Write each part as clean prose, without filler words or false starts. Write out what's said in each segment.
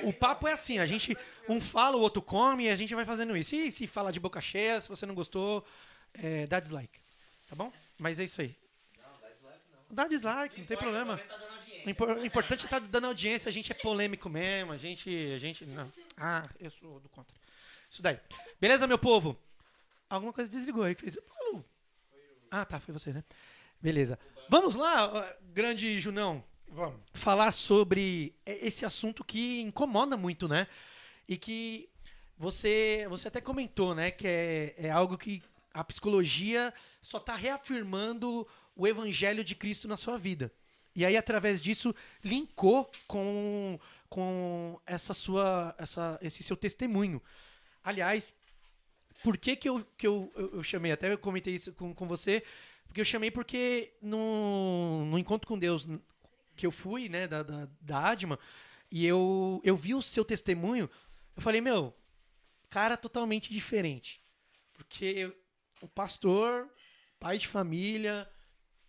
O papo é assim, a gente um fala, o outro come e a gente vai fazendo isso. E se fala de boca cheia, se você não gostou, dá dislike. Tá bom? Mas é isso aí. Dá dislike, não tem problema. O importante é estar dando audiência, a gente é polêmico mesmo, a gente não. Ah, eu sou do contra. Isso daí. Beleza, meu povo? Alguma coisa desligou aí. Fez. Ah, tá, foi você, né? Beleza. Vamos lá, grande Junão, Vamos. falar sobre esse assunto que incomoda muito, né? E que você até comentou, né? Que é algo que a psicologia só está reafirmando o evangelho de Cristo na sua vida. E aí, através disso, linkou com esse seu testemunho. Aliás, por que eu chamei? Até eu comentei isso com você. Porque eu chamei porque no encontro com Deus que eu fui, né, da Adma, e eu vi o seu testemunho, eu falei, meu, cara totalmente diferente. Porque o pastor, pai de família,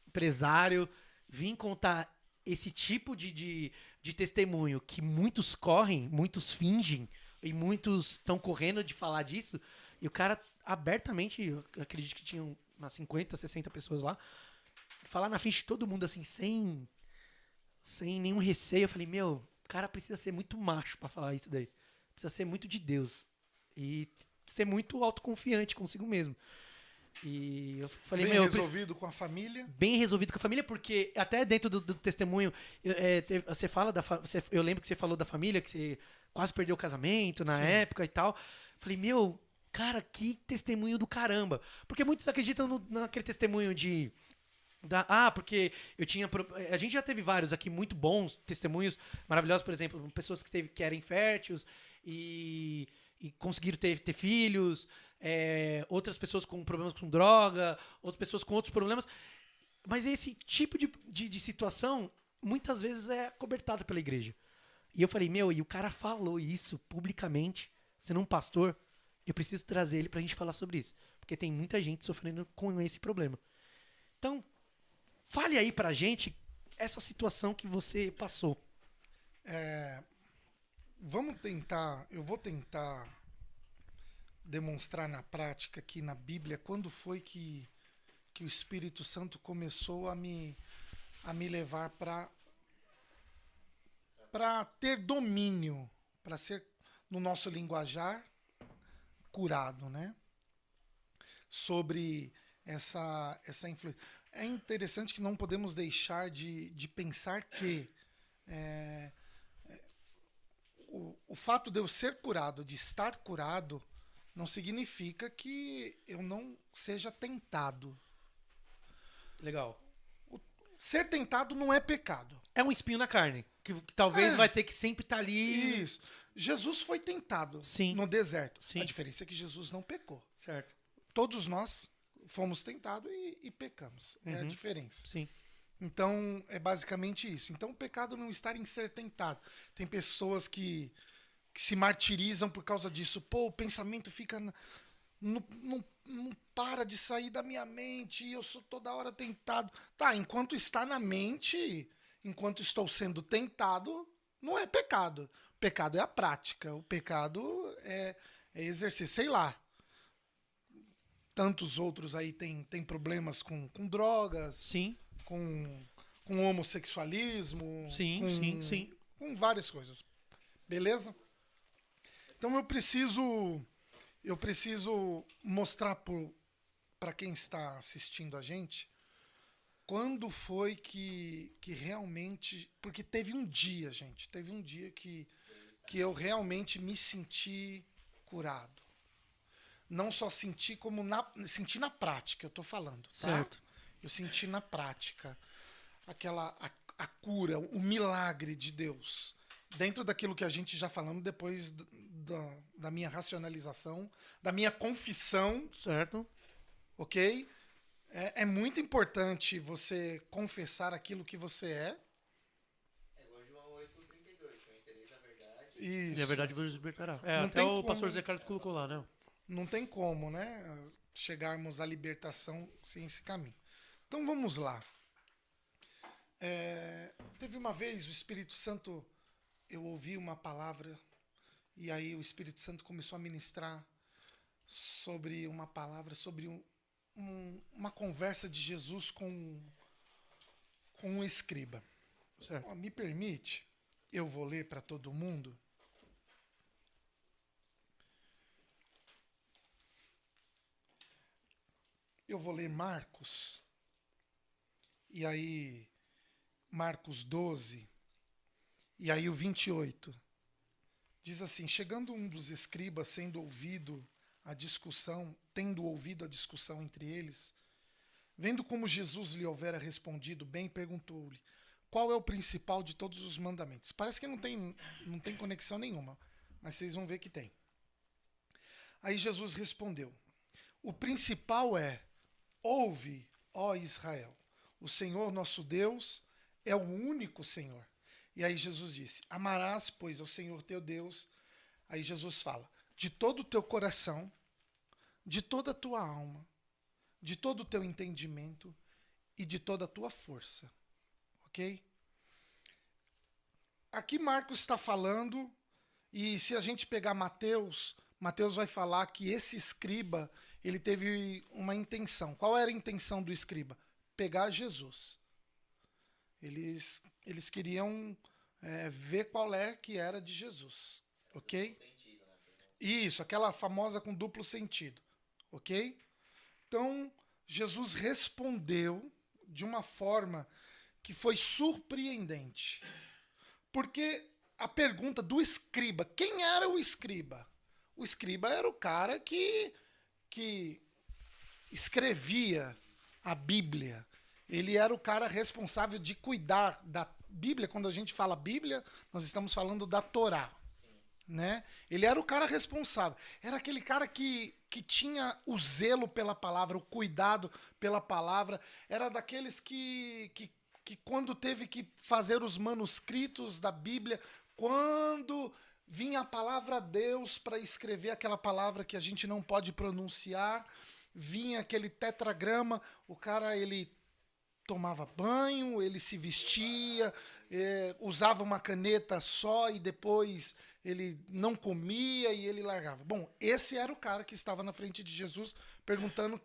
empresário, vim contar esse tipo de testemunho que muitos correm, muitos fingem, e muitos estão correndo de falar disso, e o cara abertamente, eu acredito que tinham umas 50, 60 pessoas lá, falar na frente de todo mundo assim, sem nenhum receio. Eu falei, meu, o cara precisa ser muito macho pra falar isso daí. Precisa ser muito de Deus. E ser muito autoconfiante consigo mesmo. E eu falei, Bem meu, resolvido com a família. bem resolvido com a família, porque até dentro do testemunho, você fala eu lembro que você falou da família, que você quase perdeu o casamento na Sim. época e tal. Falei, meu, cara, que testemunho do caramba. Porque muitos acreditam naquele testemunho porque eu tinha. A gente já teve vários aqui muito bons testemunhos maravilhosos, por exemplo, pessoas que eram inférteis e conseguiram ter filhos, outras pessoas com problemas com droga, outras pessoas com outros problemas. Mas esse tipo de situação muitas vezes é cobertada pela igreja. E eu falei, meu, e o cara falou isso publicamente, sendo um pastor, eu preciso trazer ele pra gente falar sobre isso. Porque tem muita gente sofrendo com esse problema. Então, fale aí pra gente essa situação que você passou. Eu vou tentar demonstrar na prática aqui na Bíblia quando foi que o Espírito Santo começou a me levar para ter domínio, para ser, no nosso linguajar, curado, né? Sobre essa influência. É interessante que não podemos deixar de pensar que o fato de eu ser curado, de estar curado, não significa que eu não seja tentado. Legal. Ser tentado não é pecado. É um espinho na carne, que talvez vai ter que sempre estar ali. Isso. Jesus foi tentado Sim. no deserto. Sim. A diferença é que Jesus não pecou. Certo. Todos nós fomos tentados e pecamos. É a diferença. Sim. Então, é basicamente isso. Então, o pecado não está em ser tentado. Tem pessoas que se martirizam por causa disso. Pô, o pensamento fica... Não para de sair da minha mente e eu sou toda hora tentado. Tá, enquanto está na mente, enquanto estou sendo tentado, não é pecado. O pecado é a prática. O pecado é exercer, sei lá. Tantos outros aí tem problemas com drogas, Sim. com homossexualismo, Sim, sim. com várias coisas. Beleza? Então eu preciso mostrar para quem está assistindo a gente quando foi que realmente... Porque teve um dia, gente, que eu realmente me senti curado. Não só senti, como senti na prática, eu tô falando. Tá? Certo. Eu senti na prática a cura, o milagre de Deus. Dentro daquilo que a gente já falamos depois da minha racionalização, da minha confissão. Certo. Ok? É muito importante você confessar aquilo que você é. É igual João 8:32, conhecereis a verdade. Isso. E a verdade vos libertará. Não Até tem o como. pastor Zé Carlos colocou lá, né? Não tem como, né? Chegarmos à libertação sem esse caminho. Então vamos lá. Teve uma vez o Espírito Santo eu ouvi uma palavra e aí o Espírito Santo começou a ministrar sobre uma palavra, sobre uma conversa de Jesus com um escriba. Certo. Ó, me permite, eu vou ler para todo mundo. Eu vou ler Marcos. E aí, Marcos 12. E aí o 28. Diz assim: chegando um dos escribas, tendo ouvido a discussão entre eles, vendo como Jesus lhe houvera respondido bem, perguntou-lhe: qual é o principal de todos os mandamentos? Parece que não tem conexão nenhuma, mas vocês vão ver que tem. Aí Jesus respondeu: o principal é: ouve, ó Israel, o Senhor nosso Deus é o único Senhor. E aí Jesus disse: amarás, pois, ao Senhor teu Deus. Aí Jesus fala: de todo o teu coração, de toda a tua alma, de todo o teu entendimento e de toda a tua força. Ok? Aqui Marcos está falando, e se a gente pegar Mateus vai falar que esse escriba, ele teve uma intenção. Qual era a intenção do escriba? Pegar Jesus. Eles queriam ver qual é que era de Jesus. Ok? Sentido, né? Isso, aquela famosa com duplo sentido. Ok? Então, Jesus respondeu de uma forma que foi surpreendente. Porque a pergunta do escriba, quem era o escriba? O escriba era o cara que escrevia a Bíblia. Ele era o cara responsável de cuidar da Bíblia. Quando a gente fala Bíblia, nós estamos falando da Torá. Né? Ele era o cara responsável. Era aquele cara que tinha o zelo pela palavra, o cuidado pela palavra. Era daqueles que quando teve que fazer os manuscritos da Bíblia, quando vinha a palavra Deus para escrever aquela palavra que a gente não pode pronunciar, vinha aquele tetragrama, o cara, ele tomava banho, ele se vestia, usava uma caneta só e depois ele não comia e ele largava. Bom, esse era o cara que estava na frente de Jesus perguntando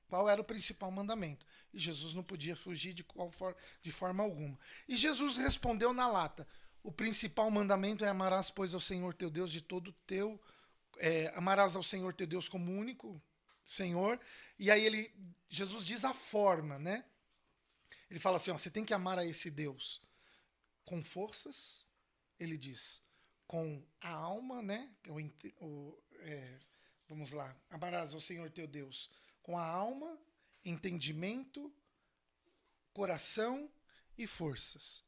qual era o principal mandamento. E Jesus não podia fugir de forma alguma. E Jesus respondeu na lata: o principal mandamento é amarás, pois, ao Senhor teu Deus de todo o teu... amarás ao Senhor teu Deus como único Senhor. E aí Jesus diz a forma, né? Ele fala assim, ó, você tem que amar a esse Deus com forças, ele diz, com a alma, né? Vamos lá, amarás ao Senhor teu Deus com a alma, entendimento, coração e forças.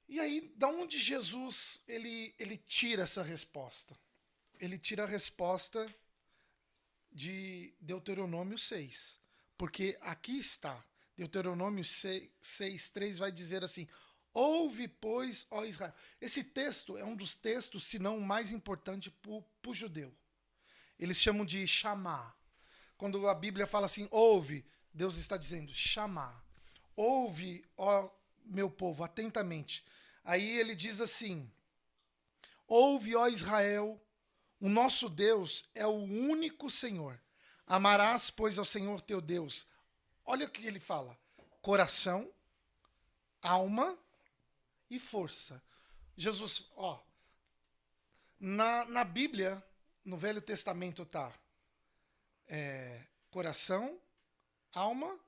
E aí, da onde Jesus ele tira essa resposta? Ele tira a resposta de Deuteronômio 6. Porque aqui está, Deuteronômio 6, 3 vai dizer assim: ouve, pois, ó Israel. Esse texto é um dos textos, se não o mais importante para o judeu. Eles chamam de chamar. Quando a Bíblia fala assim, ouve, Deus está dizendo chamar. Ouve, ó meu povo, atentamente. Aí ele diz assim: ouve, ó Israel, o nosso Deus é o único Senhor. Amarás, pois, ao Senhor teu Deus. Olha o que ele fala: coração, alma e força. Jesus, ó, na Bíblia, no Velho Testamento tá coração, alma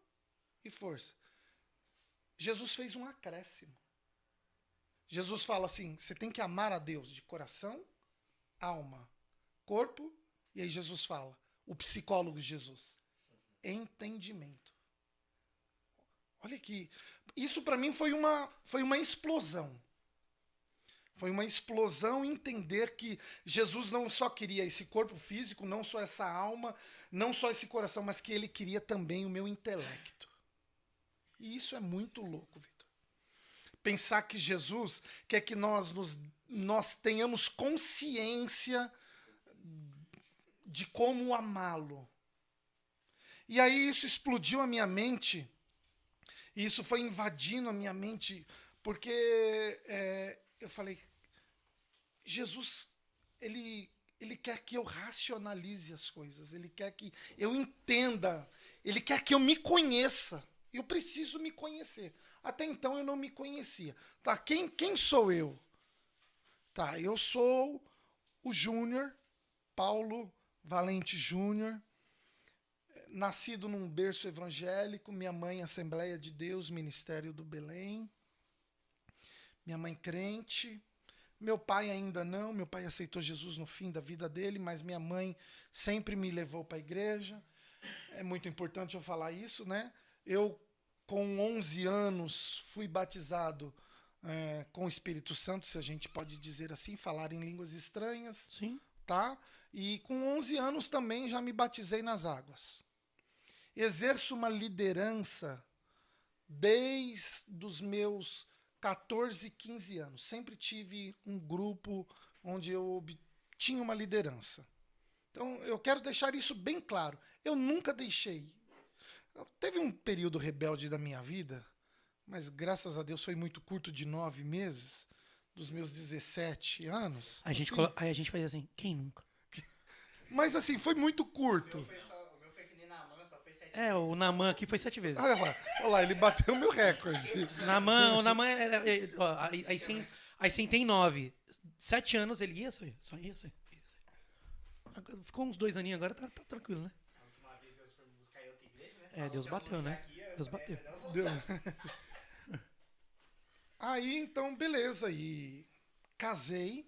e força. Jesus fez um acréscimo. Jesus fala assim, você tem que amar a Deus de coração, alma, corpo, e aí Jesus fala, o psicólogo Jesus, entendimento. Olha aqui, isso para mim foi uma explosão. Foi uma explosão entender que Jesus não só queria esse corpo físico, não só essa alma, não só esse coração, mas que ele queria também o meu intelecto. E isso é muito louco, Vitor. Pensar que Jesus quer que nós tenhamos consciência de como amá-lo. E aí isso explodiu a minha mente, e isso foi invadindo a minha mente, porque eu falei, Jesus, ele quer que eu racionalize as coisas, ele quer que eu entenda, ele quer que eu me conheça. Eu preciso me conhecer. Até então eu não me conhecia. Tá, quem sou eu? Tá, eu sou o Júnior, Paulo Valente Júnior, nascido num berço evangélico, minha mãe Assembleia de Deus, Ministério do Belém, minha mãe crente, meu pai ainda não, meu pai aceitou Jesus no fim da vida dele, mas minha mãe sempre me levou para a igreja. É muito importante eu falar isso, né? Eu, com 11 anos, fui batizado com o Espírito Santo, se a gente pode dizer assim, falar em línguas estranhas, Sim. tá? E com 11 anos também já me batizei nas águas. Exerço uma liderança desde os meus 14, 15 anos. Sempre tive um grupo onde eu tinha uma liderança. Então, eu quero deixar isso bem claro. Eu nunca deixei. Teve um período rebelde da minha vida, mas graças a Deus foi muito curto, de 9 meses, dos meus 17 anos. Aí a gente faz assim, quem nunca? Mas assim, foi muito curto. O meu foi que nem na mão, só foi 7 O Naman aqui foi 7 vezes. Olha lá, ele bateu o meu recorde. O Naman aí sim tem 9. 7 anos ele ia, só ia. Agora, ficou uns 2 aninhos agora, tá tranquilo, né? A última vez Deus foi me buscar em outra igreja, né? Deus bateu, né? Deus bateu. Deus. Aí, então, beleza. E casei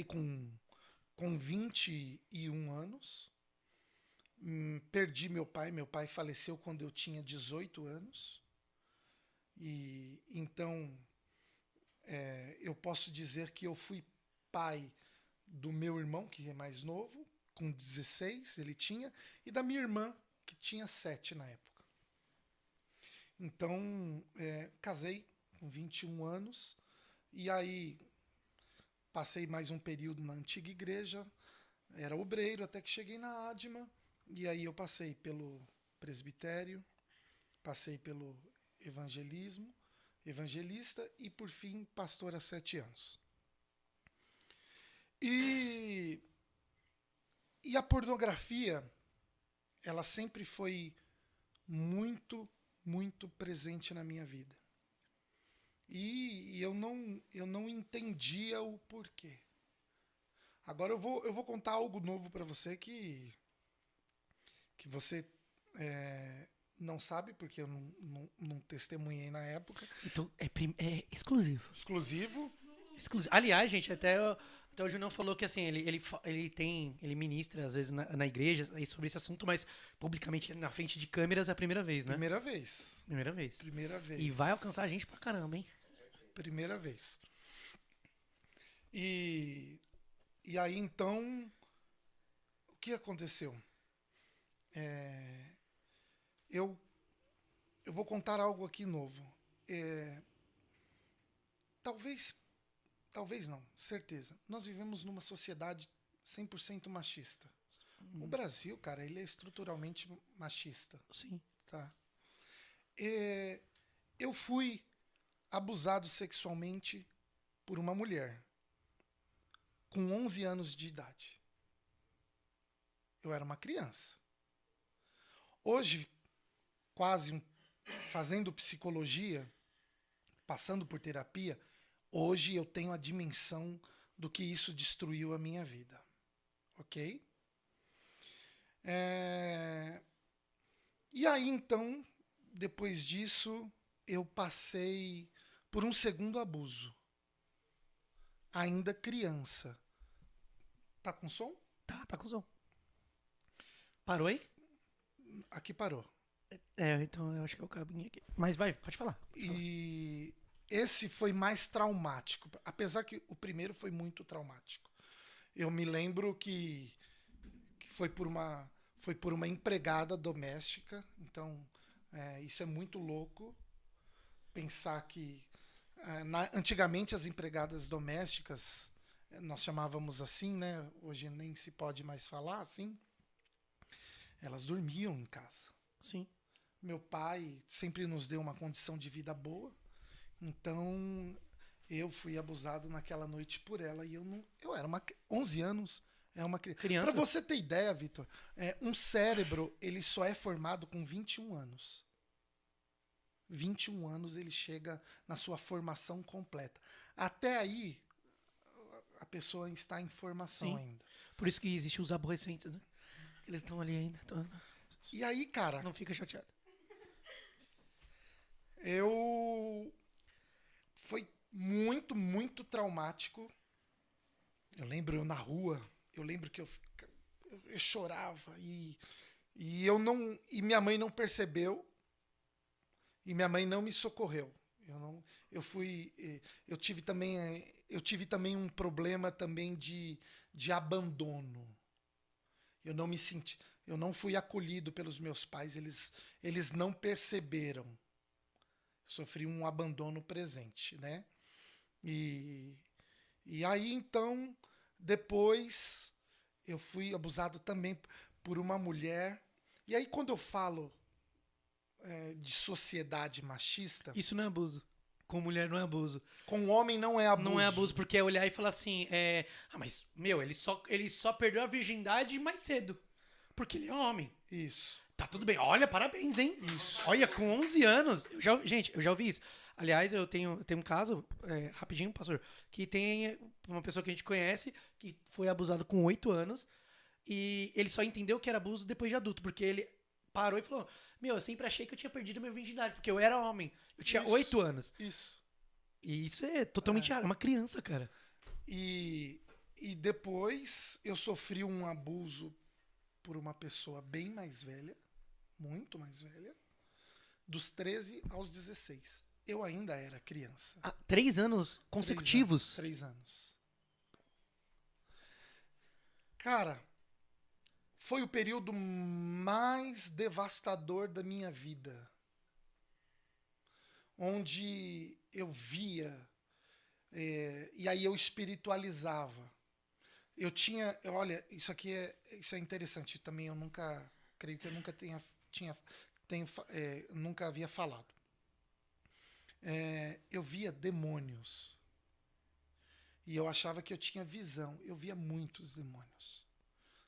com 21 anos. Perdi meu pai. Meu pai faleceu quando eu tinha 18 anos. E então, eu posso dizer que eu fui pai do meu irmão, que é mais novo, com 16 ele tinha, e da minha irmã, que tinha 7 na época. Então, casei com 21 anos, e aí passei mais um período na antiga igreja, era obreiro, até que cheguei na Adma, e aí eu passei pelo presbitério, passei pelo evangelista, e por fim, pastor há 7 anos. E a pornografia, ela sempre foi muito, muito presente na minha vida. E eu não entendia o porquê. Agora eu vou contar algo novo para você que você não sabe, porque eu não testemunhei na época. Então, é exclusivo. Exclusivo. Aliás, gente, até o Junião falou que assim, ele ministra às vezes na igreja sobre esse assunto, mas publicamente na frente de câmeras é a primeira vez, né? Primeira vez. Primeira vez. E vai alcançar a gente pra caramba, hein? Primeira vez. E aí, então, o que aconteceu? Eu vou contar algo aqui novo. Talvez não, certeza. Nós vivemos numa sociedade 100% machista. O Brasil, cara, ele é estruturalmente machista. Sim. Tá? Eu fui abusado sexualmente por uma mulher com 11 anos de idade. Eu era uma criança. Hoje, fazendo psicologia, passando por terapia, hoje eu tenho a dimensão do que isso destruiu a minha vida. Ok? E aí, então, depois disso, eu passei por um segundo abuso. Ainda criança. Tá com som? Tá com som. Parou aí? Aqui parou. Então eu acho que é o cabinho aqui. Mas pode falar. E esse foi mais traumático, apesar que o primeiro foi muito traumático. Eu me lembro que foi por uma empregada doméstica, então isso é muito louco, pensar que antigamente as empregadas domésticas, nós chamávamos assim, né? Hoje nem se pode mais falar assim, elas dormiam em casa. Sim. Meu pai sempre nos deu uma condição de vida boa, então Eu fui abusado naquela noite por ela e eu era 11 anos, é uma Criança. Para você ter ideia, Vitor, um cérebro, ele só é formado com 21 anos. 21 anos ele chega na sua formação completa. Até aí, a pessoa está em formação Sim. ainda. Por isso que existem os aborrecentes, né? Eles estão ali ainda. E aí, cara, Não fica chateado. foi muito, muito traumático. Eu lembro eu na rua, eu lembro que eu chorava e eu não e minha mãe não percebeu e minha mãe não me socorreu. Eu tive também um problema também de abandono. Eu não me senti, eu não fui acolhido pelos meus pais, eles não perceberam. Eu sofri um abandono presente, né? E aí, então, depois, eu fui abusado também por uma mulher. E aí, quando eu falo de sociedade machista, Isso não é abuso. Com mulher não é abuso. com homem não é abuso. Não é abuso, porque é olhar e falar assim, mas, meu, ele só perdeu a virgindade mais cedo. Porque ele é homem. Isso. Tá tudo bem. Olha, parabéns, hein? Isso. Olha, com 11 anos. Gente, eu já ouvi isso. Aliás, eu tenho um caso, rapidinho, pastor, que tem uma pessoa que a gente conhece que foi abusado com 8 anos e ele só entendeu que era abuso depois de adulto, porque ele parou e falou: Meu, eu sempre achei que eu tinha perdido a minha virgindade, porque eu era homem. Eu tinha 8 anos. Isso. E isso é totalmente errado. É uma criança, cara. E depois eu sofri um abuso por uma pessoa bem mais velha, muito mais velha, dos 13 aos 16. Eu ainda era criança. 3 anos consecutivos? 3 anos. Cara, foi o período mais devastador da minha vida. Onde eu via, e aí eu espiritualizava. Olha, isso é interessante também, creio que eu nunca nunca havia falado. Eu via demônios. E eu achava que eu tinha visão. Eu via muitos demônios.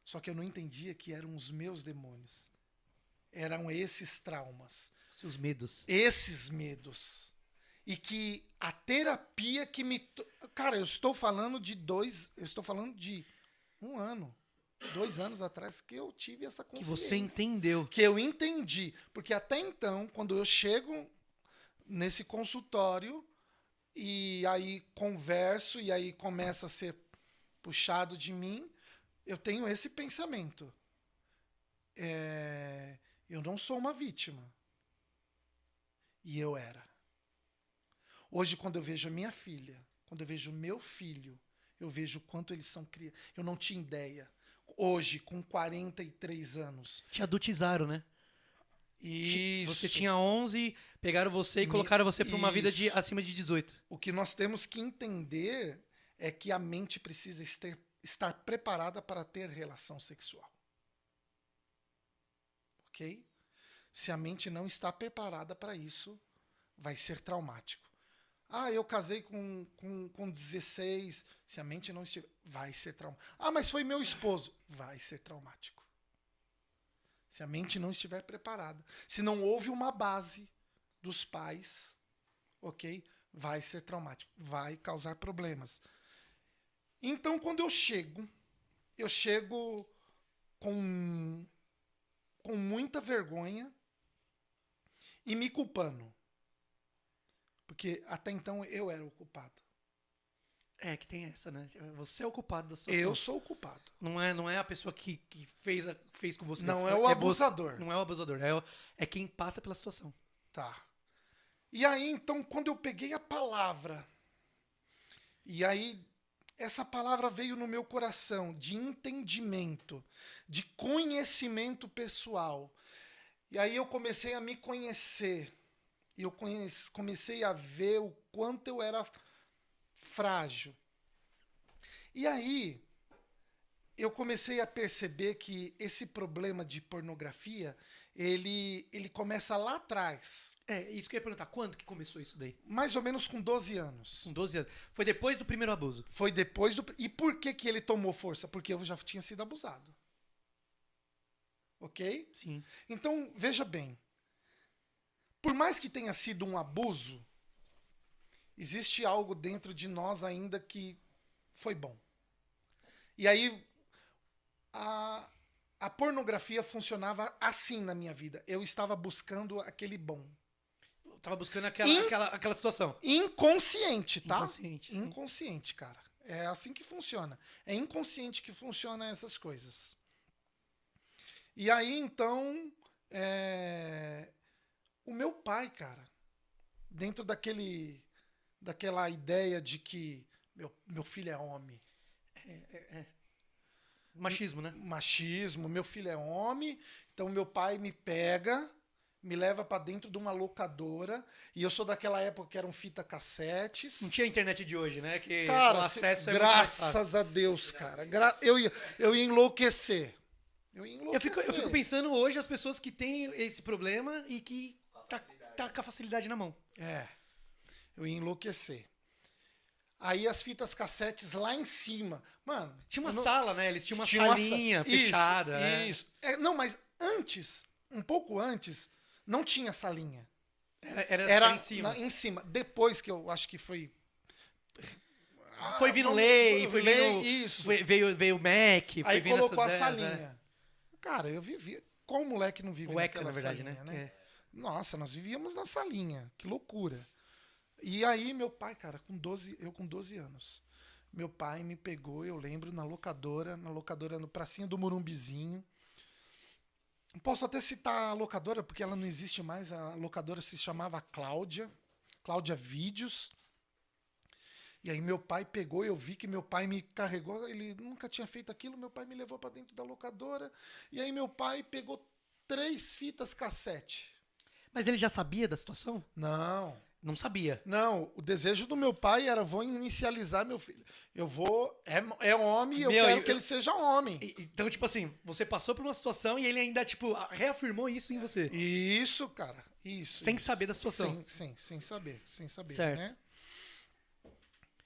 Só que eu não entendia que eram os meus demônios. Eram esses traumas. Seus medos. Esses medos. E que a terapia que me... Cara, eu estou falando de 1 ano, 2 anos atrás que eu tive essa consciência. Que você entendeu. Que eu entendi. Porque até então, quando eu chego nesse consultório e aí converso e aí começa a ser puxado de mim, eu tenho esse pensamento. Eu não sou uma vítima. E eu era. Hoje, quando eu vejo a minha filha, quando eu vejo o meu filho, eu vejo o quanto eles são crianças. Eu não tinha ideia. Hoje, com 43 anos. Te adultizaram, né? Isso. Você tinha 11, pegaram você e colocaram você para uma vida acima de 18. O que nós temos que entender é que a mente precisa estar preparada para ter relação sexual. Ok? Se a mente não está preparada para isso, vai ser traumático. Eu casei com 16. Se a mente não estiver... Vai ser traumático. Mas foi meu esposo. Vai ser traumático. Se a mente não estiver preparada. Se não houve uma base dos pais, ok? Vai ser traumático. Vai causar problemas. Então, quando eu chego com muita vergonha e me culpando. Porque até então eu era o culpado. Que tem essa, né? Você é o culpado da sua Eu sou o culpado. Não é a pessoa que fez com você. Não é o abusador. Não é o abusador. É quem passa pela situação. Tá. E aí, então, quando eu peguei a palavra, e aí essa palavra veio no meu coração de entendimento, de conhecimento pessoal. E aí eu comecei a me conhecer. E eu comecei a ver o quanto eu era frágil. E aí, eu comecei a perceber que esse problema de pornografia, ele começa lá atrás, É, isso que eu ia perguntar. Quando que começou isso daí? mais ou menos com 12 anos. Com 12 anos. Foi depois do primeiro abuso. Foi depois do... E por que que ele tomou força? Porque eu já tinha sido abusado. Ok? Sim. Então, veja bem. Por mais que tenha sido um abuso, existe algo dentro de nós ainda que foi bom. E aí, a pornografia funcionava assim na minha vida. Eu estava buscando aquele bom. Eu tava buscando aquela situação. Inconsciente, tá? Inconsciente, sim. Inconsciente, cara. É assim que funciona. É inconsciente que funcionam essas coisas. E aí, então, o meu pai, cara, dentro daquela ideia de que meu filho é homem, Machismo, né? machismo, meu filho é homem, então meu pai me pega, me leva pra dentro de uma locadora, e eu sou daquela época que eram fita cassetes. Não tinha a internet de hoje, né? Que Cara, o acesso é muito mais fácil. graças a Deus, cara. Eu ia enlouquecer. Eu fico pensando hoje as pessoas que têm esse problema e que tá com a facilidade na mão. Eu ia enlouquecer. Aí as fitas cassetes lá em cima. Mano. Tinha uma eu não- sala, né? Eles tinham uma tinha uma salinha sa- fechada. Isso, né? isso. Não, mas antes, um pouco antes, não tinha salinha. Era em cima. em cima. Depois que eu acho que foi. Foi vindo lei, foi lei, vindo. isso. Veio o Mac, foi Aí vindo colocou a essas ideias, salinha. né? Cara, eu vivia. Qual moleque não vive O ECA, naquela na verdade, salinha, né? né? Nossa, nós vivíamos na salinha. Que loucura. E aí, meu pai, cara, eu com 12 anos. Meu pai me pegou, eu lembro, na locadora no Pracinha do Morumbizinho. Posso até citar a locadora, porque ela não existe mais. A locadora se chamava Cláudia Vídeos. E aí meu pai pegou, eu vi que meu pai me carregou, ele nunca tinha feito aquilo, meu pai me levou para dentro da locadora. E aí meu pai pegou 3 fitas cassete. Mas ele já sabia da situação? Não. Não sabia. Não, o desejo do meu pai era, vou inicializar meu filho. Eu vou, é homem, eu Meu, quero que ele seja homem. Então, tipo assim, você passou por uma situação e ele ainda, tipo, reafirmou isso em você. Isso, cara, isso. Sem isso. saber da situação. Sem saber, Certo. né?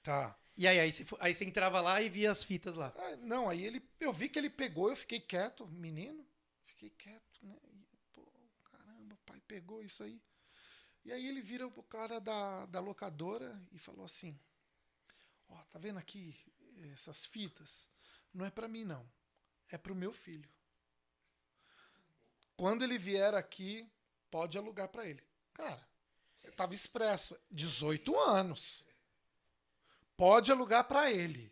Tá. E aí você entrava lá e via as fitas lá. Não, aí eu vi que ele pegou, eu fiquei quieto, menino, fiquei quieto, né? E, pô, caramba, o pai pegou isso aí. E aí ele vira pro cara da locadora e falou assim, ó, tá vendo aqui essas fitas? Não é pra mim, não. É pro meu filho. Quando ele vier aqui, pode alugar pra ele. Cara, tava expresso, 18 anos. Pode alugar pra ele.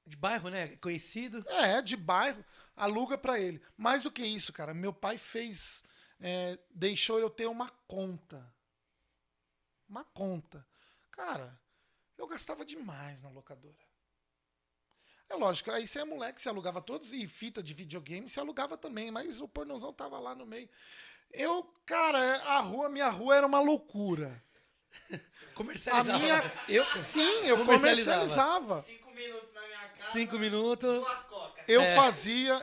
De bairro, né? Conhecido. De bairro, aluga pra ele. Mais do que isso, cara, meu pai fez, deixou eu ter uma conta. Uma conta. Cara, eu gastava demais na locadora. É lógico, aí você é moleque, você alugava todos, e fita de videogame você alugava também, mas o pornozão tava lá no meio. Cara, minha rua era uma loucura. Comercializava. Eu comercializava. 5 minutos na minha casa. 5 minutos. 2 cocas.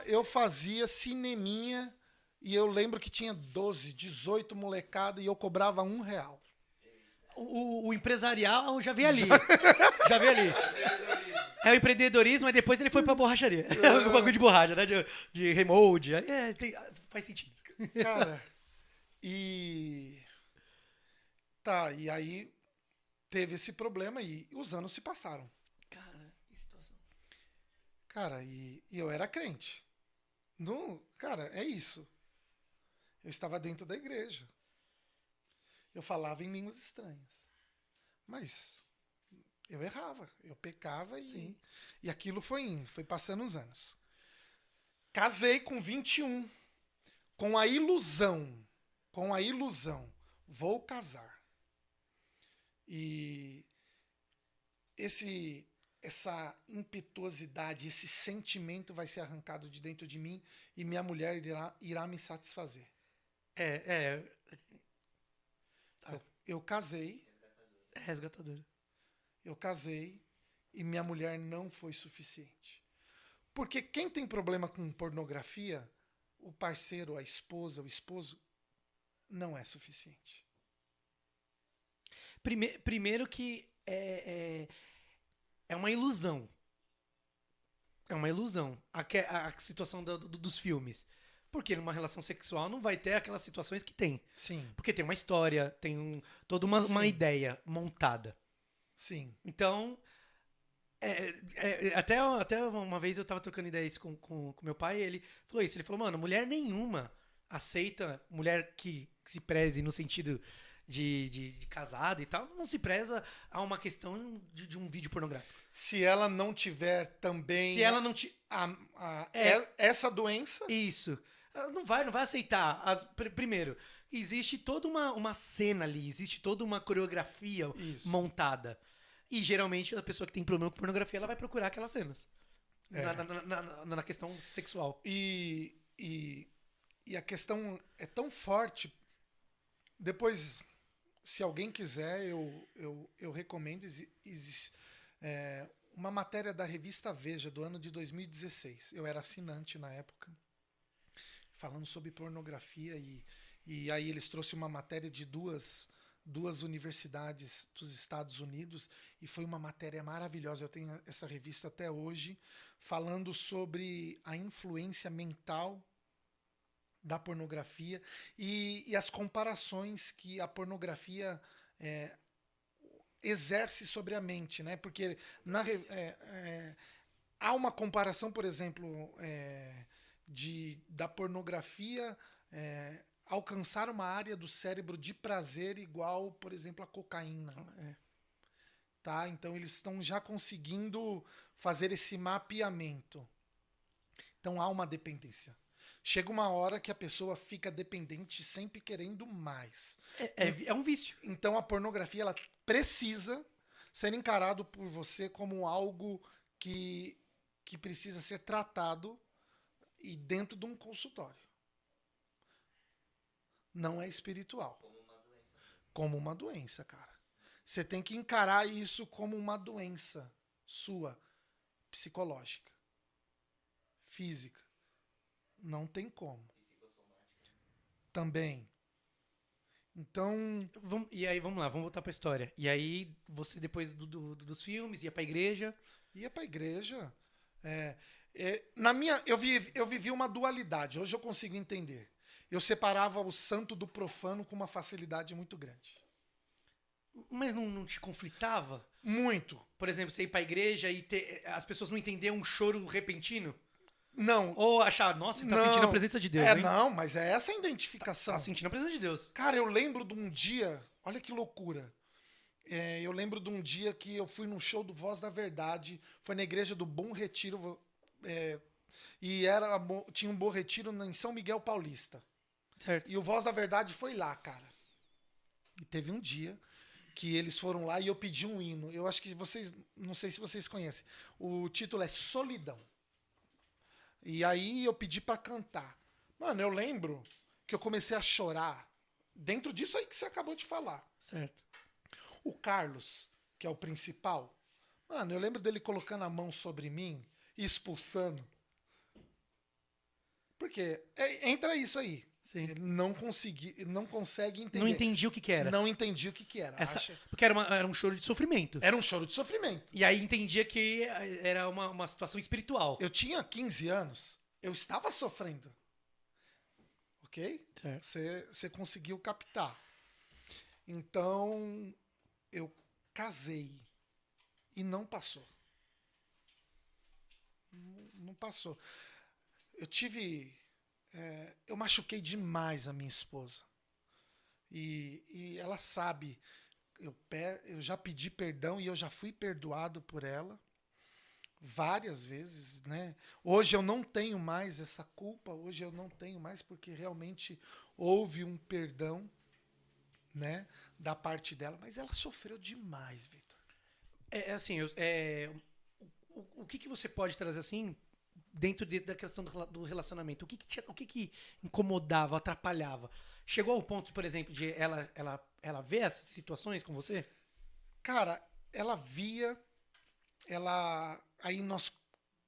Eu fazia cineminha e eu lembro que tinha 12, 18 molecada e eu cobrava R$1. O empresarial já veio ali. Já veio ali. É o empreendedorismo, mas depois ele foi pra borracharia. O bagulho de borracha, né? De remold. Faz sentido. Cara, e aí teve esse problema e os anos se passaram. Cara, que situação. Cara, e eu era crente. Cara, é isso. Eu estava dentro da igreja. Eu falava em línguas estranhas. Mas eu errava, eu pecava e aquilo foi indo, foi passando os anos. Casei com 21, com a ilusão, vou casar. E essa impetuosidade, esse sentimento vai ser arrancado de dentro de mim e minha mulher irá me satisfazer. Eu casei. É resgatador. Eu casei e minha mulher não foi suficiente. Porque quem tem problema com pornografia, o parceiro, a esposa, o esposo, não é suficiente. Primeiro que é uma ilusão. É uma ilusão a situação dos filmes. Porque numa relação sexual não vai ter aquelas situações que tem. Sim, Porque tem uma história, tem toda uma Sim. ideia montada. sim. Então, até uma vez eu tava trocando ideia isso com meu pai, e ele falou isso. Ele falou, mano, mulher nenhuma aceita, mulher que se preze no sentido de casada e tal, não se preza a uma questão de um vídeo pornográfico. Se ela não tiver também Se ela não te. essa doença, Isso. Ela não vai aceitar. Primeiro, existe toda uma cena ali, existe toda uma coreografia Isso. montada. E geralmente a pessoa que tem problema com pornografia, ela vai procurar aquelas cenas. Na questão sexual. e a questão é tão forte. Depois, se alguém quiser, eu recomendo uma matéria da revista Veja, do ano de 2016. Eu era assinante na época, falando sobre pornografia, e aí eles trouxeram uma matéria de duas universidades dos Estados Unidos, e foi uma matéria maravilhosa. Eu tenho essa revista até hoje, falando sobre a influência mental da pornografia e as comparações que a pornografia exerce sobre a mente, né? Porque há uma comparação, por exemplo, da pornografia alcançar uma área do cérebro de prazer igual, por exemplo, a cocaína. Tá? Então eles estão já conseguindo fazer esse mapeamento. Então há uma dependência. Chega uma hora que a pessoa fica dependente, sempre querendo mais. É um vício. Então a pornografia ela precisa ser encarado por você como algo que precisa ser tratado e dentro de um consultório. Não é espiritual. Como uma doença. Como uma doença, cara. Você tem que encarar isso como uma doença sua, psicológica, física. Não tem como. Também. Então, E aí, vamos lá, vamos voltar pra história. E aí, você, depois dos filmes, ia pra igreja. ia pra igreja. Eu vivi uma dualidade. Hoje eu consigo entender. Eu separava o santo do profano com uma facilidade muito grande. Mas não te conflitava? Muito. Por exemplo, você ir pra igreja e as pessoas não entendiam um choro repentino? Não. Ou achar, nossa, ele tá Não. sentindo a presença de Deus, hein? Não, mas é essa a identificação. Tá sentindo a presença de Deus. Cara, eu lembro de um dia, olha que loucura. Eu lembro de um dia que eu fui num show do Voz da Verdade, foi na igreja do Bom Retiro, e tinha um Bom Retiro em São Miguel Paulista. Certo. E o Voz da Verdade foi lá, cara. E teve um dia que eles foram lá e eu pedi um hino. Eu acho que vocês, não sei se vocês conhecem. O título é Solidão. E aí eu pedi pra cantar. Mano, eu lembro que eu comecei a chorar dentro disso aí que você acabou de falar. Certo. O Carlos, que é o principal, mano, eu lembro dele colocando a mão sobre mim e expulsando. Porque entra isso aí. Sim. Ele não consegue entender. Não entendi o que era. Não entendi o que era. Porque era um choro de sofrimento. Era um choro de sofrimento. E aí entendia que era uma situação espiritual. Eu tinha 15 anos, eu estava sofrendo. Ok? Certo. Você conseguiu captar. Então, eu casei e não passou. Não passou. Eu machuquei demais a minha esposa. E ela sabe. Eu já pedi perdão e eu já fui perdoado por ela várias vezes, né? Hoje eu não tenho mais essa culpa, hoje eu não tenho mais porque realmente houve um perdão, né, da parte dela, mas ela sofreu demais, Vitor. Assim, o que você pode trazer assim dentro da questão do relacionamento? O que incomodava, atrapalhava? Chegou ao ponto, por exemplo, de ela ver essas situações com você? Cara, ela via, aí nós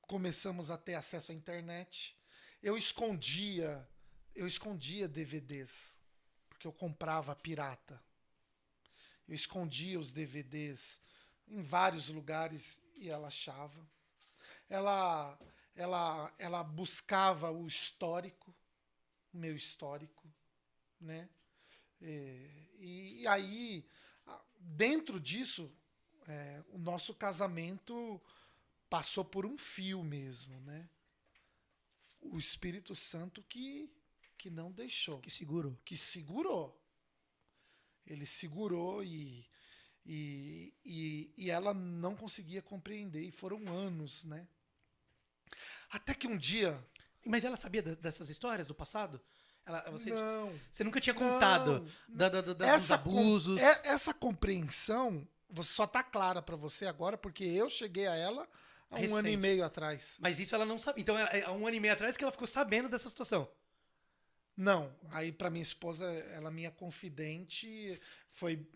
começamos a ter acesso à internet. eu escondia DVDs, porque eu comprava pirata. Eu escondia os DVDs em vários lugares e ela achava. Ela buscava o histórico, o meu histórico, né? E aí, dentro disso, o nosso casamento passou por um fio mesmo, né? O Espírito Santo que não deixou, Que seguro. que segurou. Ele segurou e ela não conseguia compreender. E foram anos, né? Até que um dia... Mas ela sabia dessas histórias do passado? Você nunca tinha Não, contado dos abusos? Essa compreensão só tá clara pra você agora, porque eu cheguei a ela há um ano e Recente. meio atrás. Mas isso ela não sabia. Então, há um ano e meio atrás que ela ficou sabendo dessa situação. Não, aí pra minha esposa, ela minha confidente, foi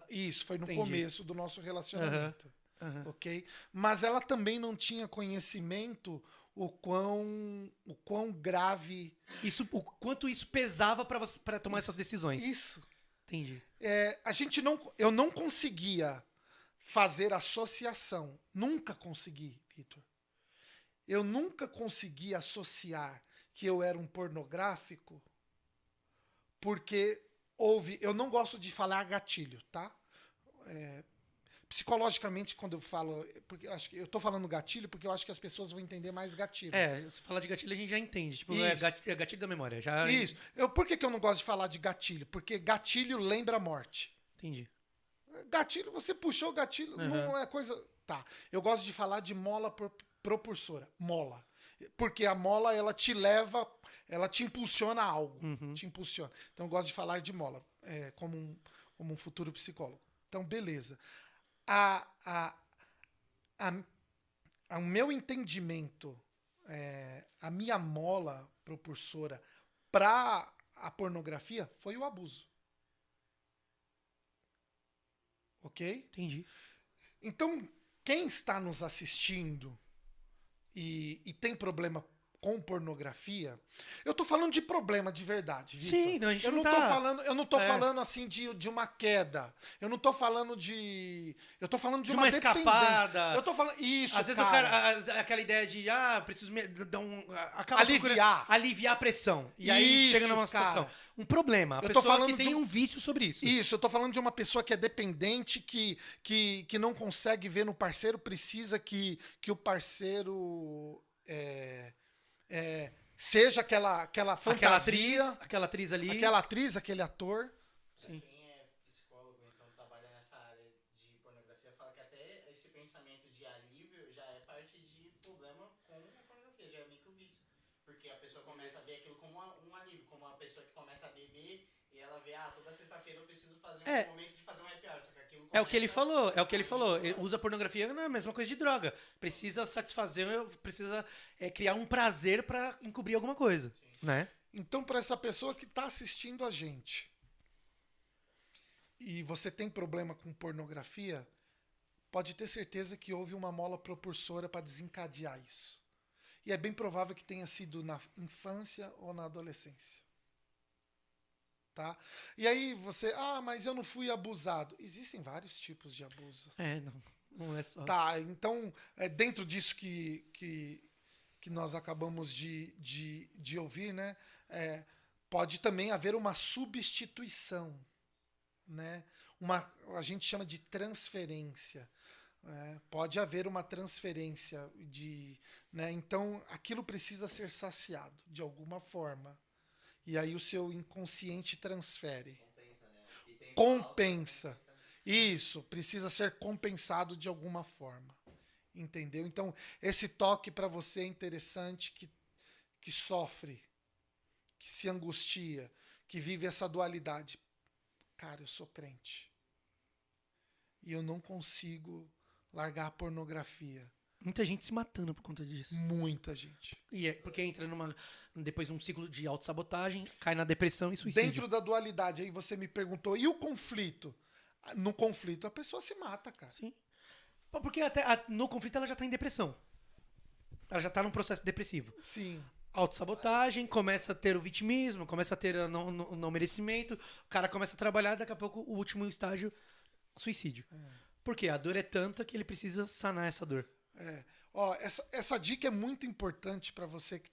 isso, foi no Entendi. começo do nosso relacionamento, Aham. ok? Mas ela também não tinha conhecimento o quão grave O quanto isso pesava pra tomar essas decisões. isso. Entendi. Eu não conseguia fazer associação, nunca consegui, Vitor. Eu nunca consegui associar que eu era um pornográfico, porque eu não gosto de falar gatilho, tá? Psicologicamente, quando eu falo, porque eu tô falando gatilho porque eu acho que as pessoas vão entender mais gatilho. Se falar de gatilho a gente já entende. Tipo, Isso. é gatilho da memória. Já... Isso. Por que eu não gosto de falar de gatilho? Porque gatilho lembra a morte. Entendi. Gatilho, você puxou o gatilho, não é coisa... Tá. Eu gosto de falar de mola propulsora. Mola. Porque a mola, ela te leva, ela te impulsiona a algo. Te impulsiona. Então, eu gosto de falar de mola, como um futuro psicólogo. Então, beleza. O meu entendimento, a minha mola propulsora para a pornografia foi o abuso. Ok? Entendi. Então, quem está nos assistindo e tem problema com pornografia, eu tô falando de problema de verdade, Vitor. Sim, não, a gente eu não não tá... tô falando, eu não tô falando assim de uma queda. Eu não tô falando eu tô falando de uma dependência. escapada. Eu tô falando isso, Às vezes aquela ideia de, preciso dar acaba aliviar a pressão. E aí Isso, chega numa situação. cara. Um problema. A Eu tô pessoa falando que tem de um vício sobre isso. Isso, eu tô falando de uma pessoa que é dependente, que não consegue ver no parceiro, precisa que o parceiro seja aquela fantasia. Aquela atriz ali. Aquela atriz, aquele ator. Sim. Quem é psicólogo, então trabalha nessa área de pornografia, fala que até esse pensamento de alívio já é parte de problema com a pornografia, já é meio que o vício. Porque a pessoa começa a ver aquilo como um alívio, como uma pessoa que começa a beber e ela vê, toda sexta-feira eu preciso fazer um momento de fazer um happy hour, só que aquilo É o que ele falou. Ele usa pornografia na mesma coisa de droga. Precisa satisfazer, precisa criar um prazer pra encobrir alguma coisa. Né? Então, para essa pessoa que está assistindo a gente e você tem problema com pornografia, pode ter certeza que houve uma mola propulsora para desencadear isso. E é bem provável que tenha sido na infância ou na adolescência. Tá? E aí você, mas eu não fui abusado. Existem vários tipos de abuso. Não é só. Tá, então, dentro disso que nós acabamos de ouvir, né? Pode também haver uma substituição, né? A gente chama de transferência. Pode haver uma transferência né? Então, aquilo precisa ser saciado de alguma forma. E aí o seu inconsciente transfere. compensa, né? E tem Compensa. Isso, precisa ser compensado de alguma forma. Entendeu? Então, esse toque para você é interessante, que sofre, que se angustia, que vive essa dualidade. Cara, eu sou crente. E eu não consigo largar a pornografia. Muita gente se matando por conta disso. Muita gente. E porque entra depois de um ciclo de autossabotagem, cai na depressão e suicídio. Dentro da dualidade, aí você me perguntou, e o conflito? No conflito, a pessoa se mata, cara. Sim. Porque no conflito ela já tá em depressão. Ela já tá num processo depressivo. Sim. autossabotagem, começa a ter o vitimismo, começa a ter o não merecimento, o cara começa a trabalhar, daqui a pouco o último estágio, suicídio. Por quê? A dor é tanta que ele precisa sanar essa dor. Ó, essa dica é muito importante para você que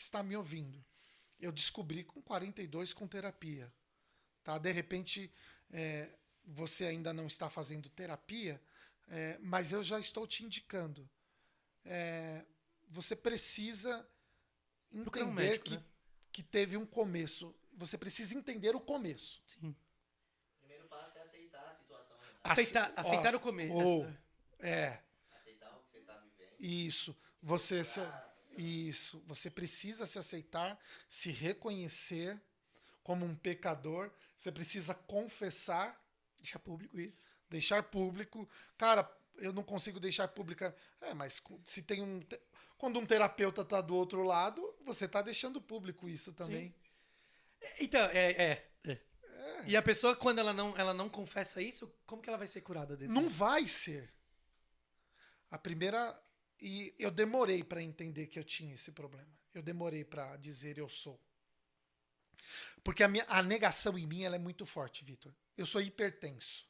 está me ouvindo. Eu descobri com 42 com terapia. Tá? De repente, você ainda não está fazendo terapia, mas eu já estou te indicando. Você precisa Procurar um entender médico, né? que teve um começo. Você precisa entender o começo. Sim. O primeiro passo é aceitar a situação. Né? Aceitar o começo. Aceitar o que você está vivendo. Isso. Você precisa se aceitar, se reconhecer como um pecador. Você precisa confessar. Deixar público isso. Deixar público. Cara, eu não consigo deixar pública. Mas se tem quando um terapeuta tá do outro lado, você tá deixando público isso também. Sim. Então, E a pessoa, quando ela não confessa isso, como que ela vai ser curada dele? Não vai ser. A primeira... E eu demorei para entender que eu tinha esse problema. Eu demorei para dizer eu sou. Porque a negação em mim ela é muito forte, Vitor. Eu sou hipertenso.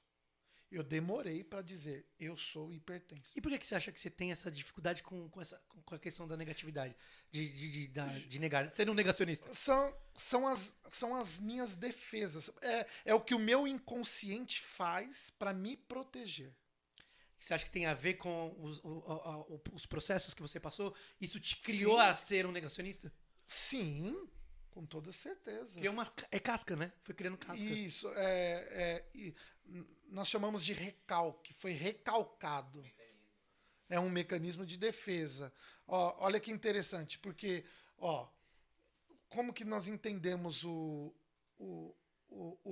Eu demorei para dizer eu sou hipertenso. E por que você acha que você tem essa dificuldade com a questão da negatividade? De negar, de ser um negacionista? São as minhas defesas. É o que o meu inconsciente faz para me proteger. Você acha que tem a ver com os processos que você passou? Isso te criou a ser um negacionista? Sim, com toda certeza. Criou casca, né? Foi criando cascas. Isso, nós chamamos de recalque, foi recalcado. É um mecanismo de defesa. Olha que interessante, porque como que nós entendemos o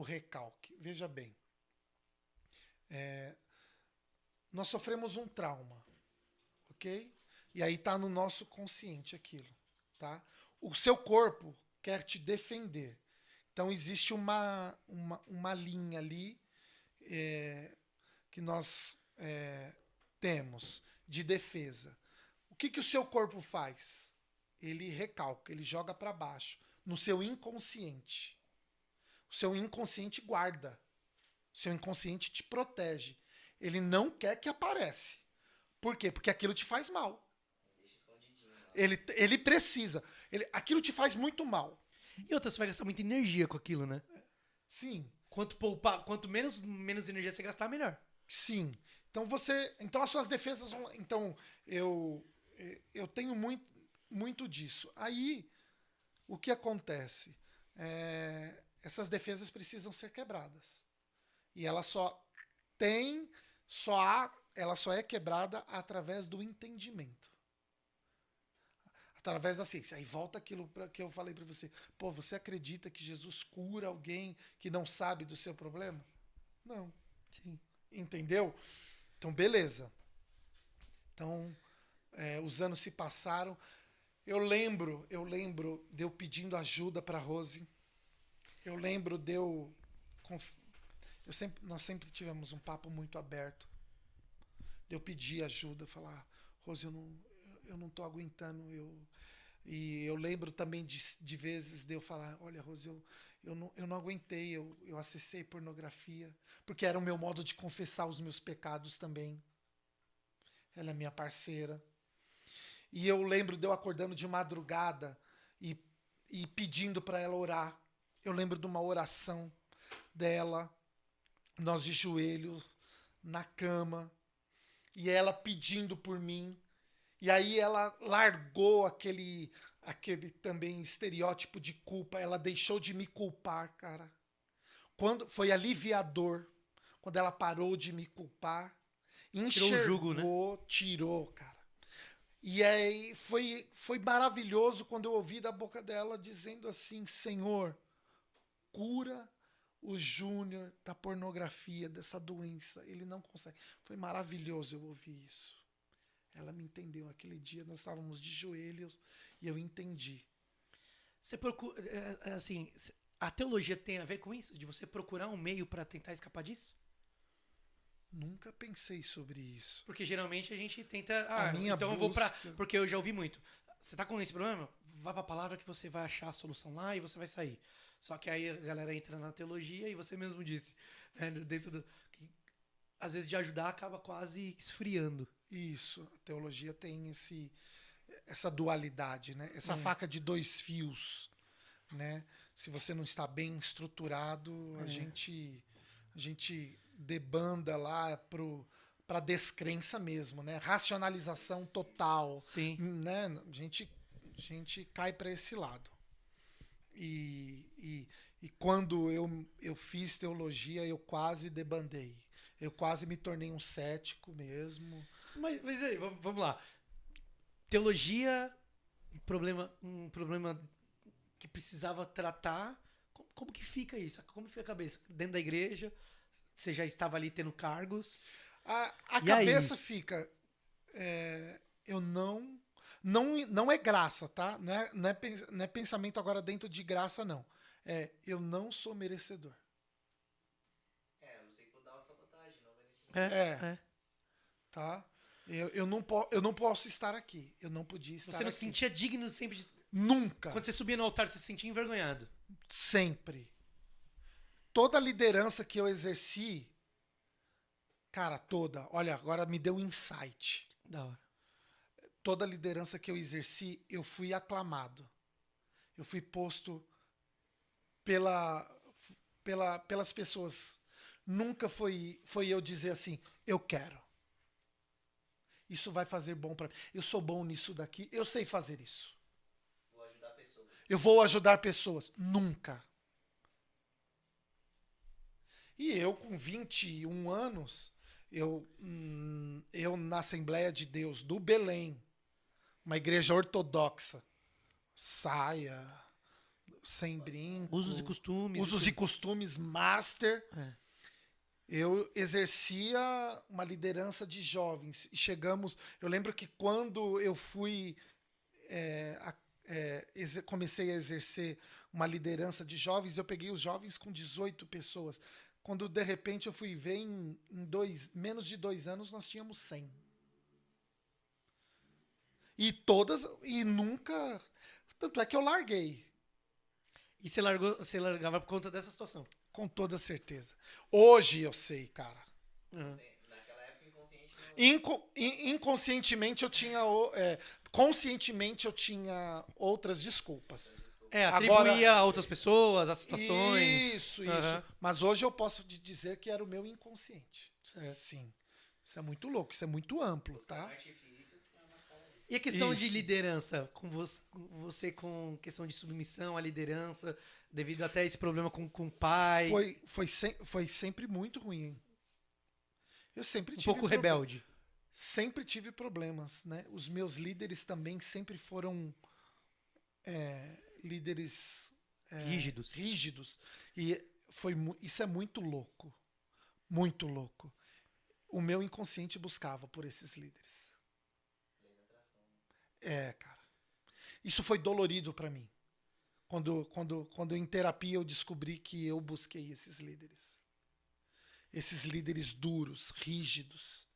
recalque? Veja bem. Nós sofremos um trauma, ok? E aí está no nosso consciente aquilo, tá? O seu corpo quer te defender. Então existe uma linha ali que nós temos de defesa. O que o seu corpo faz? Ele recalca, ele joga para baixo, no seu inconsciente. O seu inconsciente guarda. O seu inconsciente te protege. Ele não quer que apareça. Por quê? Porque aquilo te faz mal. Deixa escondidinho. Ele precisa. Aquilo te faz muito mal. E outra, você vai gastar muita energia com aquilo, né? Sim. Quanto menos energia você gastar, melhor. Sim. Então as suas defesas vão. Então, eu tenho muito disso. Aí, o que acontece? Essas defesas precisam ser quebradas. E ela só é quebrada através do entendimento. Através da ciência. Aí volta aquilo que eu falei para você. Pô, você acredita que Jesus cura alguém que não sabe do seu problema? Não. Sim. Entendeu? Então, beleza. Então, os anos se passaram. Eu lembro de eu pedindo ajuda para Rose. Eu lembro de nós sempre tivemos um papo muito aberto. Eu pedi ajuda, falar, Rose, eu não tô aguentando. E eu lembro também de vezes de eu falar, olha, Rose, eu não aguentei, eu acessei pornografia, porque era o meu modo de confessar os meus pecados também. Ela é minha parceira. E eu lembro de eu acordando de madrugada e pedindo para ela orar. Eu lembro de uma oração dela, nós de joelho, na cama, e ela pedindo por mim. E aí ela largou aquele também estereótipo de culpa, ela deixou de me culpar, cara. Quando foi aliviador, quando ela parou de me culpar, enxergou, tirou o jugo, né? Tirou, cara. E aí foi maravilhoso quando eu ouvi da boca dela dizendo assim, Senhor, cura o Júnior da pornografia, dessa doença. Ele não consegue. Foi maravilhoso eu ouvir isso. Ela me entendeu. Aquele dia nós estávamos de joelhos e eu entendi. Você procura, assim, a teologia tem a ver com isso? De você procurar um meio para tentar escapar disso? Nunca pensei sobre isso. Porque geralmente a gente tenta... A minha então eu vou busca... Porque eu já ouvi muito. você tá com esse problema? Vá pra palavra que você vai achar a solução lá e você vai sair. Só que aí a galera entra na teologia e você mesmo disse, né, dentro do... que, às vezes de ajudar acaba quase esfriando. Isso, a teologia tem essa dualidade, né? Essa faca de dois fios, né? Se você não está bem estruturado, a gente debanda lá para descrença mesmo, né? Racionalização total, Sim. né? A gente cai para esse lado. E quando eu fiz teologia, eu quase debandei. Eu quase me tornei um cético mesmo. Mas aí, vamos lá. Teologia, um problema que precisava tratar. Como que fica isso? Como fica a cabeça? Dentro da igreja, você já estava ali tendo cargos. A E cabeça aí? fica. Eu não é graça, tá? Não é pensamento agora dentro de graça, não. Eu não sou merecedor. Você por dar autossabotagem, não merecimento. Tá? Eu não posso estar aqui. Eu não podia estar Você não aqui. se sentia digno sempre de... Nunca. Quando você subia no altar, você se sentia envergonhado. Sempre. Toda a liderança que eu exerci, cara, toda. Olha, agora me deu um insight. Da hora. Toda a liderança que eu exerci, eu fui aclamado. Eu fui posto pelas pessoas. Nunca foi eu dizer assim, eu quero. Isso vai fazer bom para mim. Eu sou bom nisso daqui, eu sei fazer isso. Vou ajudar pessoas. Eu vou ajudar pessoas. Nunca. E eu, com 21 anos, eu na Assembleia de Deus do Belém, uma igreja ortodoxa, saia, sem brinco. Usos e costumes. Usos e costumes, master. Eu exercia uma liderança de jovens. E eu lembro que quando eu fui... comecei a exercer uma liderança de jovens, eu peguei os jovens com 18 pessoas. Quando, de repente, eu fui ver, em menos de 2 anos, nós tínhamos 100. E nunca... Tanto é que eu larguei. E você largava por conta dessa situação. Com toda certeza. Hoje eu sei, cara. Naquela época, inconsciente não... Inconscientemente eu tinha... conscientemente eu tinha outras desculpas. Atribuía a outras pessoas, as situações. Isso. Mas hoje eu posso dizer que era o meu inconsciente. Certo. Sim. Isso é muito louco, isso é muito amplo, tá? artifícios pra mascarar isso. E a questão de Isso. liderança, com você com questão de submissão à liderança, devido até esse problema com o pai, Foi sempre muito ruim. Eu sempre um tive pouco rebelde. Sempre tive problemas, né? Os meus líderes também sempre foram líderes rígidos. E isso é muito louco. Muito louco. O meu inconsciente buscava por esses líderes. Cara. Isso foi dolorido para mim. Quando em terapia eu descobri que eu busquei esses líderes. Esses líderes duros, rígidos.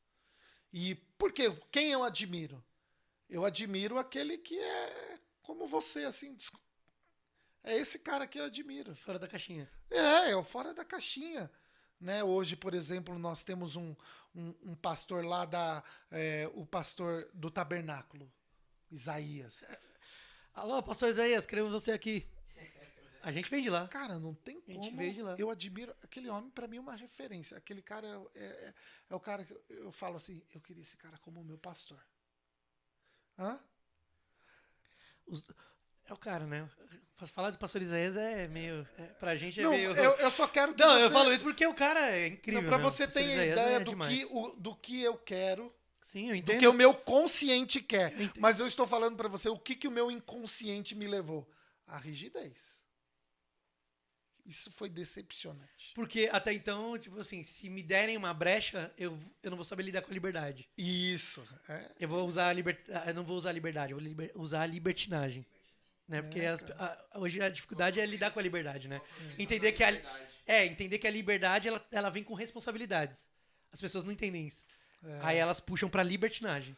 E por quê? Quem eu admiro? Eu admiro aquele que é como você, assim. É esse cara que eu admiro. Fora da caixinha. É o fora da caixinha. Né? Hoje, por exemplo, nós temos um pastor lá, o pastor do tabernáculo, Isaías. Alô, pastor Isaías, queremos você aqui. A gente vem de lá. Cara, não tem A gente como. veio de lá. Eu admiro. Aquele homem, pra mim, é uma referência. Aquele cara é o cara que eu falo assim, eu queria esse cara como meu pastor. Hã? É o cara, né? Falar do pastor Isaías é meio... pra gente é Não, meio... eu só quero que Não, você... eu falo isso porque o cara é incrível. Não, pra mesmo. você Pastor ter Isaías ideia é demais. do que eu quero, Sim, eu do entendo. que o meu consciente quer. Eu entendo. Mas eu estou falando pra você o que o meu inconsciente me levou. A rigidez. Isso foi decepcionante. Porque até então, tipo assim, se me derem uma brecha, eu não vou saber lidar com a liberdade. Isso. Eu vou usar eu não vou usar a liberdade, eu vou usar a libertinagem. Né? Porque hoje a dificuldade é lidar com a liberdade, né? Entender que a liberdade ela vem com responsabilidades. As pessoas não entendem isso. Aí elas puxam pra libertinagem.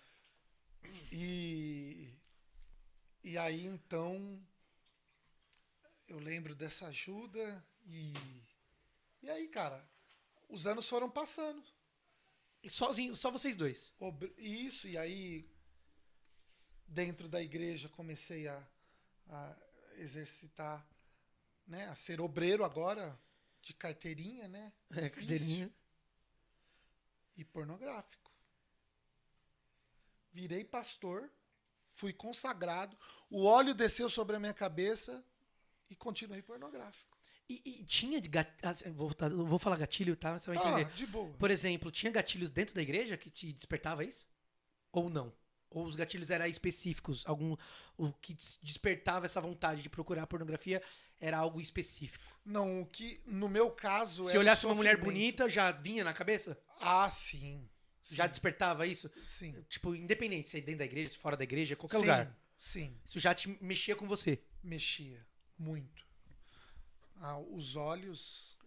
E E aí, então, eu lembro dessa ajuda e aí, cara, os anos foram passando. Sozinho, só vocês dois. Isso, e aí, dentro da igreja, comecei a exercitar, né, a ser obreiro agora, de carteirinha, né? Carteirinha. E pornográfico. Virei pastor, fui consagrado, o óleo desceu sobre a minha cabeça e continuei pornográfico. E tinha vou falar gatilho, tá? Você vai entender. De boa. Por exemplo, tinha gatilhos dentro da igreja que te despertava isso? Ou não? Ou os gatilhos eram específicos? O que despertava essa vontade de procurar pornografia era algo específico? Não, o que no meu caso Se olhasse uma mulher bonita, já vinha na cabeça? Sim. Já despertava isso? Sim. Tipo, independente se é dentro da igreja, se fora da igreja, qualquer Sim, lugar. Sim. Isso já te mexia com você? Mexia. Muito. Os olhos,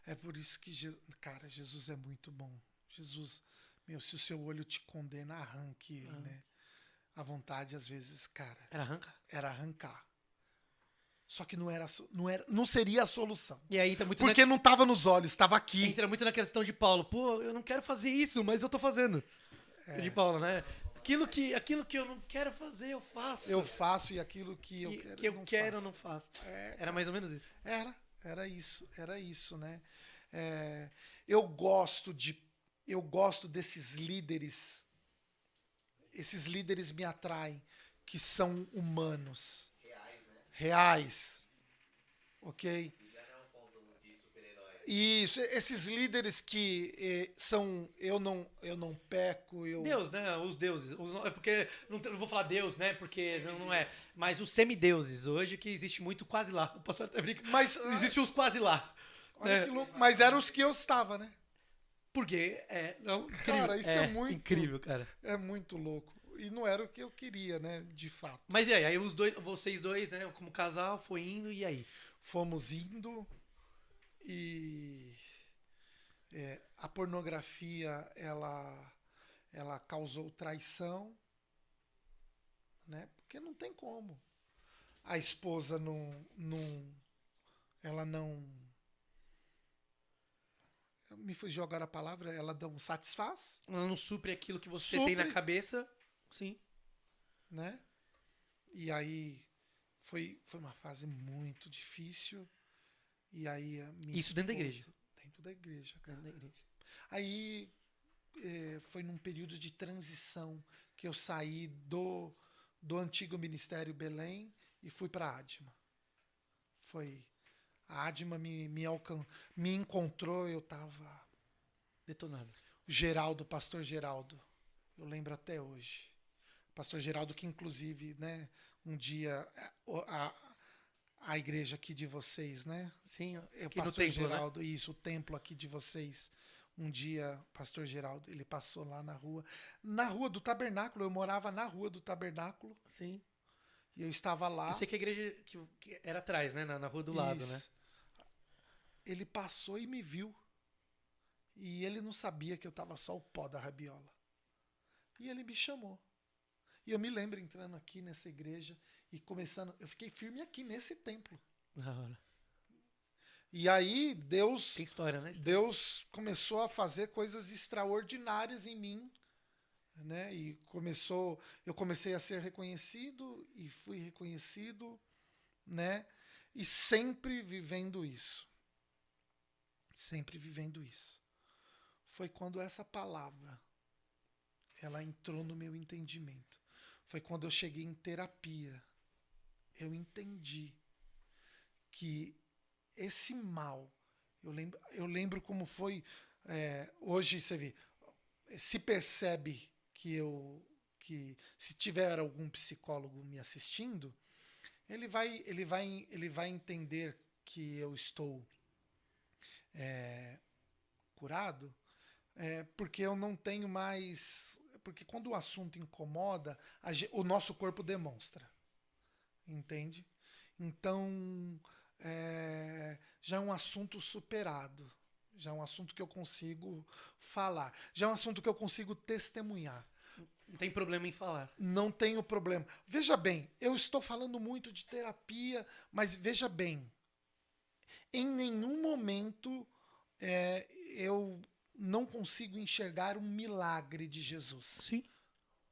é por isso que, cara, Jesus é muito bom. Jesus, se o seu olho te condena, arranque ele, né? A vontade, às vezes, cara... Era arrancar. Só que não seria a solução. E aí, tá muito porque não tava nos olhos, estava aqui. Entra muito na questão de Paulo. Pô, eu não quero fazer isso, mas eu tô fazendo. De Paulo, né? Aquilo que eu não quero fazer, eu faço. Eu faço e aquilo que eu quero, eu não faço. Era mais ou menos isso. Era isso, né? Eu gosto desses líderes. Esses líderes me atraem, que são humanos. Reais. Ok? Isso, esses líderes que são eu não peco, Deus, né? Os deuses. É porque não vou falar Deus, né? Porque não é. Mas os semideuses hoje que existe muito quase lá. Eu posso até brincar. Mas existe os quase lá. Olha que louco. Mas eram os que eu estava, né? Porque cara, isso é muito incrível, cara. É muito louco. E não era o que eu queria, né? De fato. Mas e aí? Aí vocês dois, né? Como casal, foi indo e aí? Fomos indo. E a pornografia, ela causou traição, né? Porque não tem como. A esposa ela não... Me fugiu agora a palavra, ela não satisfaz. Ela não supre aquilo que você tem na cabeça. Sim. Né? E aí foi uma fase muito difícil. E aí isso dentro da igreja? Dentro da igreja, cara. Dentro da igreja. Aí foi num período de transição que eu saí do antigo Ministério Belém e fui para a Adma. A Adma me encontrou, eu tava detonado. Pastor Geraldo, eu lembro até hoje. Pastor Geraldo, que inclusive, né, um dia a igreja aqui de vocês, né? Sim, o Pastor templo, Geraldo, né? Isso, o templo aqui de vocês. Um dia, Pastor Geraldo, ele passou lá na rua do Tabernáculo. Eu morava na rua do Tabernáculo. Sim. E eu estava lá. Eu sei que a igreja que era atrás, né? Na rua do lado, né? Ele passou e me viu. E ele não sabia que eu estava só o pó da rabiola. E ele me chamou. E eu me lembro entrando aqui nessa igreja e começando... Eu fiquei firme aqui nesse templo. Da hora. E aí Deus... Tem história, né? Deus começou a fazer coisas extraordinárias em mim. Né? E eu comecei a ser reconhecido e fui reconhecido. Né? E sempre vivendo isso. Sempre vivendo isso. Foi quando essa palavra ela entrou no meu entendimento. Foi quando eu cheguei em terapia. Eu entendi que esse mal, eu lembro como foi, hoje você vê, se percebe que se tiver algum psicólogo me assistindo, ele vai entender que eu estou curado, porque eu não tenho mais... Porque quando o assunto incomoda, o nosso corpo demonstra. Entende? Então, já é um assunto superado. Já é um assunto que eu consigo falar. Já é um assunto que eu consigo testemunhar. Não tem problema em falar. Não tenho problema. Veja bem, eu estou falando muito de terapia, mas veja bem, em nenhum momento eu não consigo enxergar um milagre de Jesus. Sim.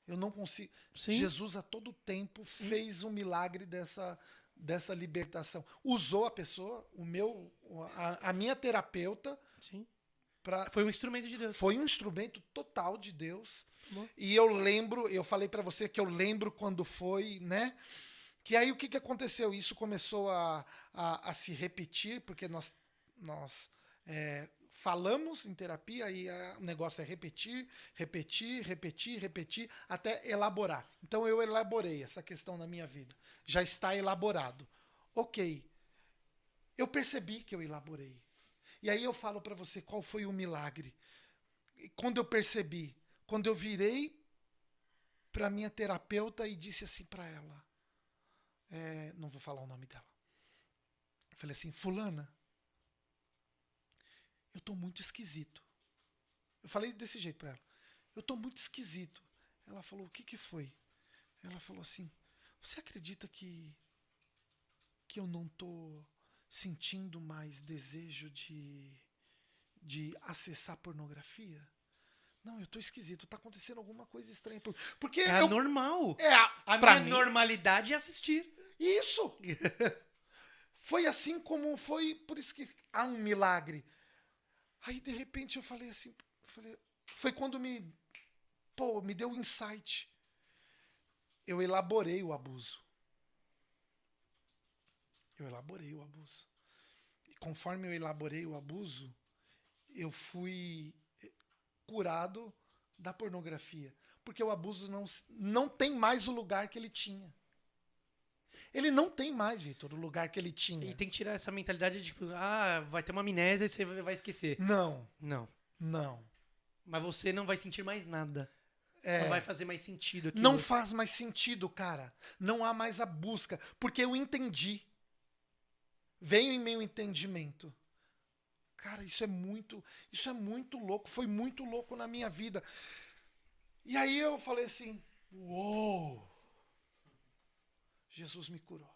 Eu não consigo. Sim. Jesus a todo tempo fez um milagre dessa libertação. Usou a pessoa, a minha terapeuta, Sim. pra, Foi um instrumento de Deus. foi um instrumento total de Deus. Bom. E eu falei pra você que eu lembro quando foi, né? Que aí o que aconteceu? Isso começou a se repetir, porque nós falamos em terapia e o negócio é repetir, até elaborar. Então eu elaborei essa questão na minha vida. Já está elaborado. Ok. Eu percebi que eu elaborei. E aí eu falo para você qual foi o milagre. Quando eu percebi, quando eu virei para minha terapeuta e disse assim para ela, não vou falar o nome dela. Eu falei assim, fulana, eu tô muito esquisito. Eu falei desse jeito para ela. Eu tô muito esquisito. Ela falou, o que foi? Ela falou assim, você acredita que eu não tô sentindo mais desejo de acessar pornografia? Não, eu tô esquisito. Tá acontecendo alguma coisa estranha. Porque É anormal. A pra minha mim, normalidade é assistir. isso! Foi assim como foi, por isso que há um milagre. Aí, de repente, eu falei assim, foi quando me deu um insight. Eu elaborei o abuso. E conforme eu elaborei o abuso, eu fui curado da pornografia. Porque o abuso não tem mais o lugar que ele tinha. Ele não tem mais, Vitor, o lugar que ele tinha. E tem que tirar essa mentalidade de tipo, vai ter uma amnésia e você vai esquecer. Não. Não. Mas você não vai sentir mais nada. É. Não vai fazer mais sentido aquilo. Não faz mais sentido, cara. Não há mais a busca. Porque eu entendi. Veio em meu entendimento. Cara, isso é muito louco. Foi muito louco na minha vida. E aí eu falei assim, uou! Jesus me curou.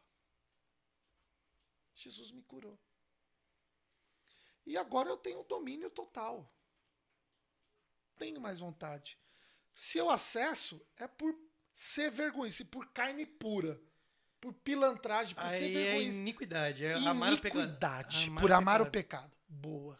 Jesus me curou. E agora eu tenho domínio total. Tenho mais vontade. Se eu acesso, é por ser vergonhice, por carne pura. Por pilantragem, por ser Aí é vergonhice. iniquidade. É amar o pecado. Iniquidade, por amar o pecado. Boa,